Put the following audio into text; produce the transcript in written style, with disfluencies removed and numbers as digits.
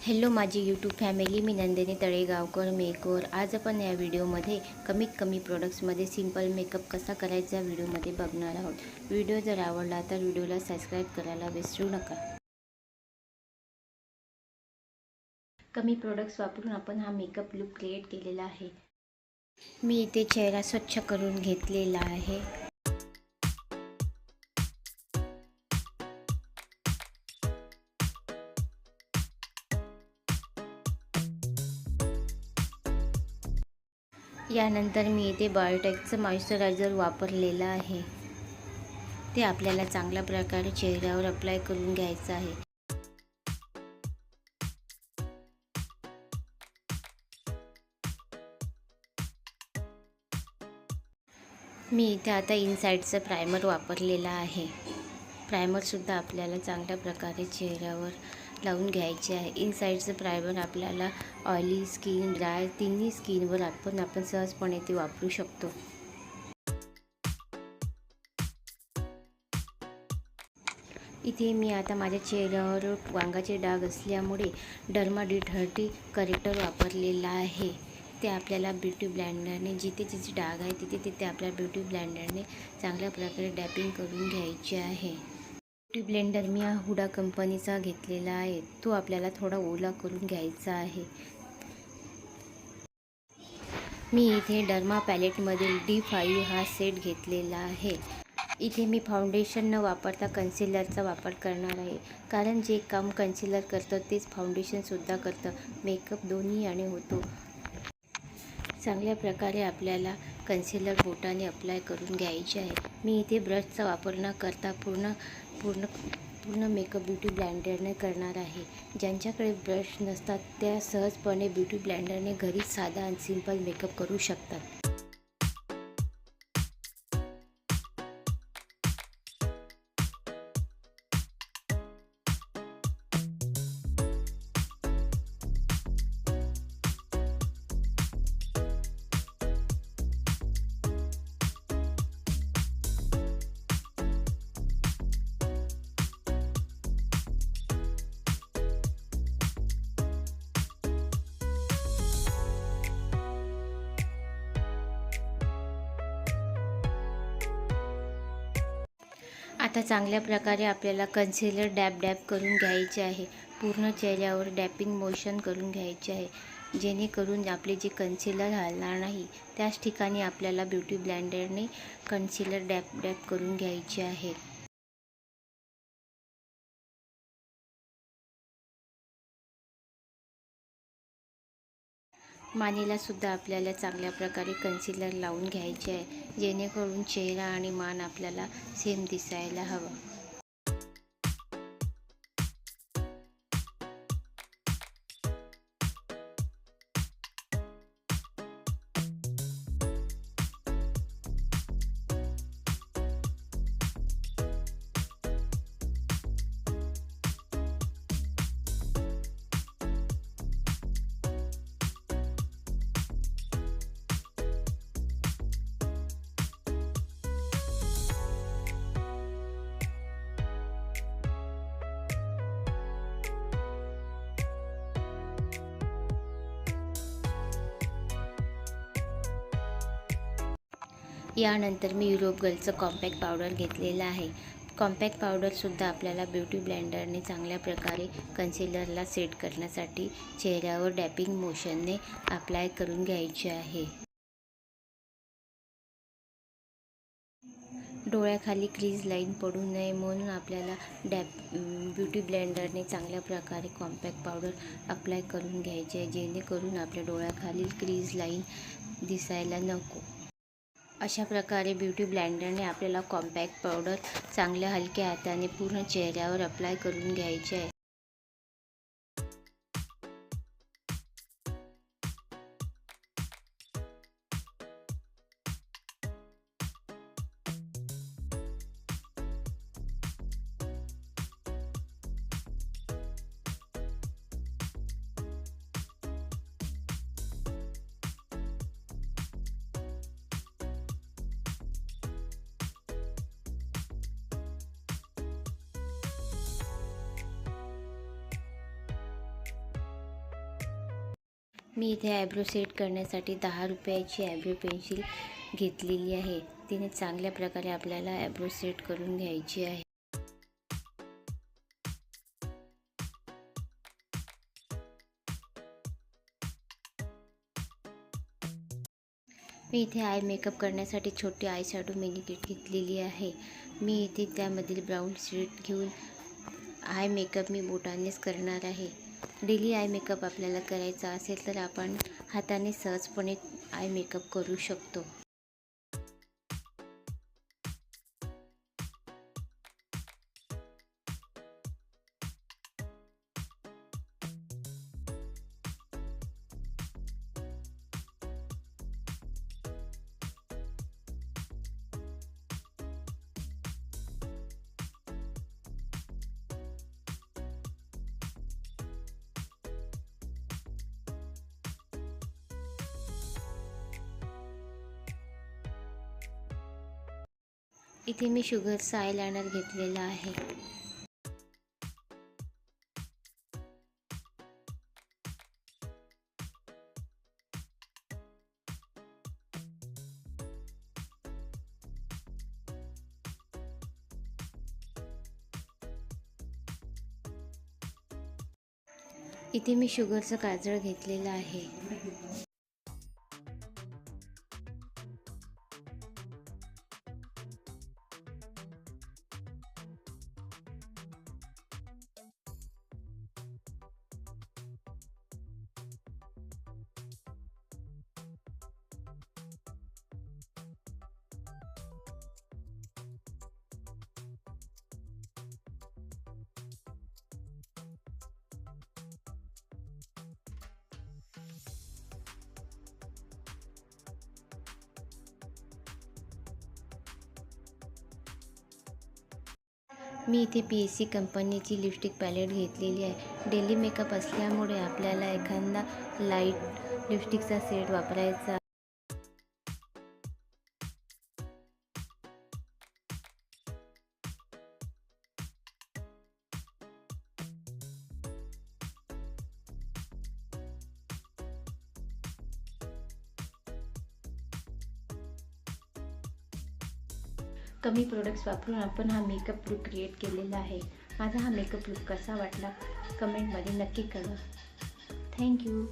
Hello माझी YouTube family, मी Nandini Talegaonkar makeover. आज आपण या व्हिडिओमध्ये कमीत कमी प्रोडक्ट्समध्ये सिंपल मेकअप कसा करायचा व्हिडिओमध्ये बघणार आहोत। व्हिडिओ जर आवडला तर व्हिडिओला सबस्क्राईब करायला विसरू नका। कमी प्रोडक्ट्स वापरून आपण हा मेकअप लुक क्रिएट केलेला आहे। मी इथे चेहरा स्वच्छ करून घेतलेला आहे। यानंतर मी इथे बायोटेकचं मॉइश्चरायझर वापरलेलं आहे। ते आपल्याला चांगल्या प्रकारे चेहऱ्यावर अप्लाय करून घ्यायचं आहे। मी इथे आता इनसाइडचं प्रायमर वापरलेला आहे। प्रायमरसुद्धा आपल्याला चांगल्या प्रकारे चेहऱ्यावर लावून घ्यायचे आहे। इनसाइडचं प्रायमर आपल्याला ऑइली स्किन, ड्राय तिन्ही स्किनवर आपण सहजपणे ते वापरू शकतो। इथे मी आता माझ्या चेहऱ्यावर वांगाचे डाग असल्यामुळे डर्मा D30 करेक्टर वापरलेला आहे। ते आपल्याला ब्युटी ब्लेंडरने जिथे जिथे डाग आहे तिथे आपल्याला ब्युटी ब्लेंडरने चांगल्या प्रकारे डॅपिंग करून घ्यायचे आहे। ब्युटी ब्लेंडर मी हुडा कंपनीचा घेतलेला आहे। तो आपल्याला थोडा ओला करून घ्यायचा आहे। मी इथे डर्मा पॅलेटमधील D5 हा सेट घेतलेला आहे। इथे मी फाउंडेशन न वापरता कन्सिलरचा वापर करणार आहे, कारण जे काम कन्सिलर करतं तेच फाउंडेशनसुद्धा करतं। मेकअप दोन्ही याने होतो। चांगल्या प्रकारे आपल्याला कन्सिलर बोटाने अप्लाय करून घ्यायचे आहे। मी इथे ब्रशचा वापर न करता पूर्ण मेकअप ब्युटी ब्लेंडरने करणार आहे। ज्यांच्याकडे ब्रश नसतात त्या सहजपणे ब्युटी ब्लेंडरने घरीच साधा आणि सिंपल मेकअप करू शकतात। आता चांगल्या प्रकारे आपल्याला कन्सिलर डॅब करून घ्यायचे आहे। पूर्ण चेहऱ्यावर डॅपिंग मोशन करून घ्यायचे आहे, जेणेकरून आपले जे कन्सिलर हलणार नाही त्याच ठिकाणी आपल्याला ब्युटी ब्लेंडरने कन्सिलर डॅब करून घ्यायचे आहे। मानेला सुद्धा आपल्याला चांगल्या प्रकारे कन्सिलर लावून घ्यायचे आहे, जेणेकरून चेहरा आणि मान आपल्याला सेम दिसायला हवा। यानंतर मी युरोप गर्लचं कॉम्पॅक्ट पावडर घेतलेला आहे। कॉम्पॅक्ट पावडरसुद्धा आपल्याला ब्युटी ब्लेंडरने चांगल्या प्रकारे कन्सिलरला सेट करण्यासाठी चेहऱ्यावर डॅपिंग मोशनने अप्लाय करून घ्यायचे आहे। डोळ्याखाली क्रीज लाईन पडू नये म्हणून आपल्याला ब्युटी ब्लेंडरने चांगल्या प्रकारे कॉम्पॅक्ट पावडर अप्लाय करून घ्यायचे आहे, जेणेकरून आपल्या डोळ्याखाली क्रीज लाईन दिसायला नको। अशा प्रकारे ब्युटी ब्लेंडरने आपल्याला कॉम्पॅक्ट पावडर चांगल्या हलक्या हाताने पूर्ण चेहऱ्यावर अप्लाय करून घ्यायचे आहे। मी इथे आयब्रो सेट करण्यासाठी 10 रुपयाची आयब्रो पेन्सिल घेतलेली आहे. तिने चांगल्या प्रकारे आपल्याला आयब्रो सेट करून घ्यायची आहे. मी इथे आय मेकअप करण्यासाठी छोटी आय शॅडो मिनी किट घेतलेली आहे. मी इथे त्यामधील ब्राऊन शेड घेऊन आय मेकअप मी बोटानेच करणार आहे. डेली आय मेकअप आपल्याला करायचा असेल तर आपण हाताने सहजपणे आय मेकअप करू शकतो. इथे मी शुगरचा आयलाइनर घेतलेला आहे. इथे मी शुगरचं काजळ घेतलेलं आहे. मी इथे PSC कंपनीची लिपस्टिक पॅलेट घेतलेली आहे. डेली मेकअप असल्यामुळे आपल्याला एखादा लाईट लिपस्टिकचा सेट वापरायचा. कमी प्रोडक्ट्स वापरून आपण हा मेकअप लूक क्रिएट केलेला आहे. माझा हा मेकअप लूक कसा वाटला कमेंटमध्ये नक्की कळवा. थँक्यू.